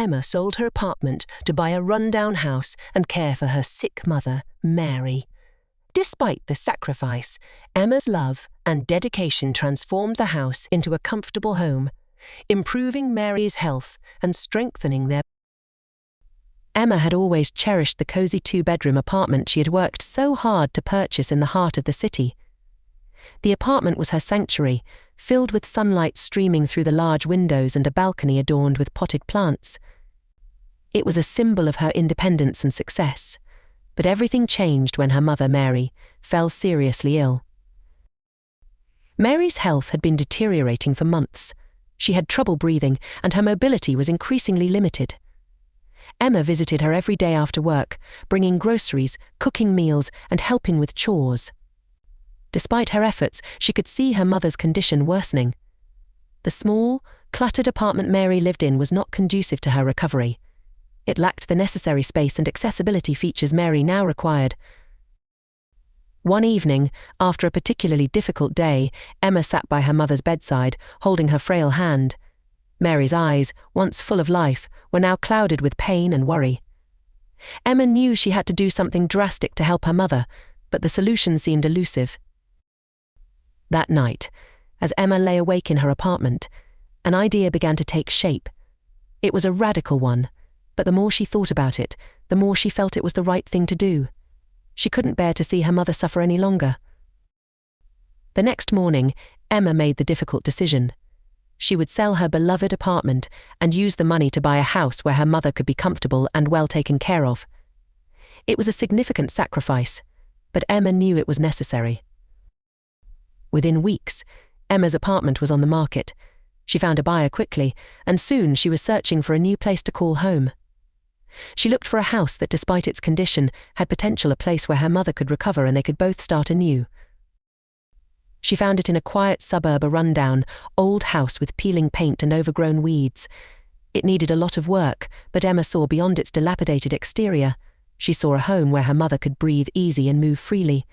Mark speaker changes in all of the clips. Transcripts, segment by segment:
Speaker 1: Emma sold her apartment to buy a rundown house and care for her sick mother, Mary. Despite the sacrifice, Emma's love and dedication transformed the house into a comfortable home, improving Mary's health and strengthening their. Emma had always cherished the cozy two-bedroom apartment she had worked so hard to purchase in the heart of the city. The apartment was her sanctuary, filled with sunlight streaming through the large windows and a balcony adorned with potted plants. It was a symbol of her independence and success, but everything changed when her mother, Mary, fell seriously ill. Mary's health had been deteriorating for months. She had trouble breathing, and her mobility was increasingly limited. Emma visited her every day after work, bringing groceries, cooking meals, and helping with chores. Despite her efforts, she could see her mother's condition worsening. The small, cluttered apartment Mary lived in was not conducive to her recovery. It lacked the necessary space and accessibility features Mary now required. One evening, after a particularly difficult day, Emma sat by her mother's bedside, holding her frail hand. Mary's eyes, once full of life, were now clouded with pain and worry. Emma knew she had to do something drastic to help her mother, but the solution seemed elusive. That night, as Emma lay awake in her apartment, an idea began to take shape. It was a radical one, but the more she thought about it, the more she felt it was the right thing to do. She couldn't bear to see her mother suffer any longer. The next morning, Emma made the difficult decision. She would sell her beloved apartment and use the money to buy a house where her mother could be comfortable and well taken care of. It was a significant sacrifice, but Emma knew it was necessary. Within weeks, Emma's apartment was on the market. She found a buyer quickly, and soon she was searching for a new place to call home. She looked for a house that, despite its condition, had potential, a place where her mother could recover and they could both start anew. She found it in a quiet suburb, a rundown, old house with peeling paint and overgrown weeds. It needed a lot of work, but Emma saw beyond its dilapidated exterior. She saw a home where her mother could breathe easy and move freely.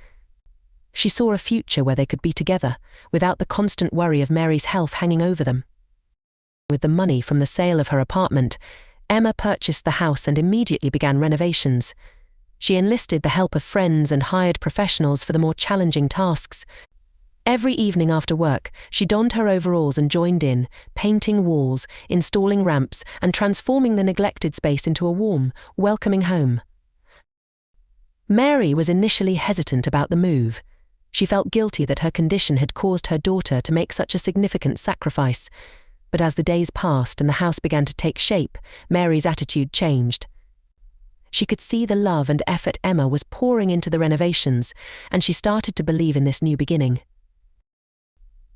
Speaker 1: She saw a future where they could be together, without the constant worry of Mary's health hanging over them. With the money from the sale of her apartment, Emma purchased the house and immediately began renovations. She enlisted the help of friends and hired professionals for the more challenging tasks. Every evening after work, she donned her overalls and joined in, painting walls, installing ramps, and transforming the neglected space into a warm, welcoming home. Mary was initially hesitant about the move. She felt guilty that her condition had caused her daughter to make such a significant sacrifice. But as the days passed and the house began to take shape, Mary's attitude changed. She could see the love and effort Emma was pouring into the renovations, and she started to believe in this new beginning.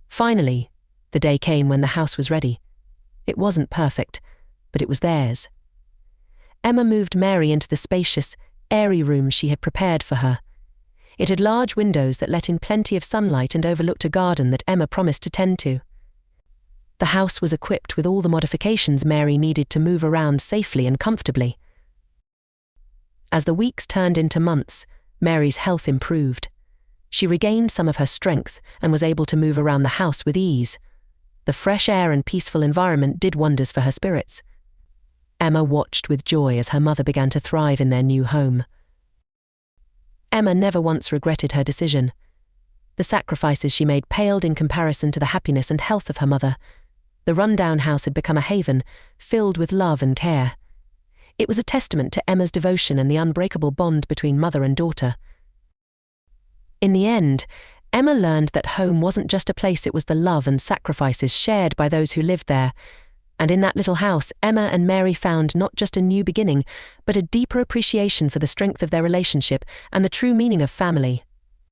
Speaker 1: Finally, the day came when the house was ready. It wasn't perfect, but it was theirs. Emma moved Mary into the spacious, airy room she had prepared for her. It had large windows that let in plenty of sunlight and overlooked a garden that Emma promised to tend to. The house was equipped with all the modifications Mary needed to move around safely and comfortably. As the weeks turned into months, Mary's health improved. She regained some of her strength and was able to move around the house with ease. The fresh air and peaceful environment did wonders for her spirits. Emma watched with joy as her mother began to thrive in their new home. Emma never once regretted her decision. The sacrifices she made paled in comparison to the happiness and health of her mother. The rundown house had become a haven, filled with love and care. It was a testament to Emma's devotion and the unbreakable bond between mother and daughter. In the end, Emma learned that home wasn't just a place, it was the love and sacrifices shared by those who lived there. And in that little house, Emma and Mary found not just a new beginning, but a deeper appreciation for the strength of their relationship and the true meaning of family.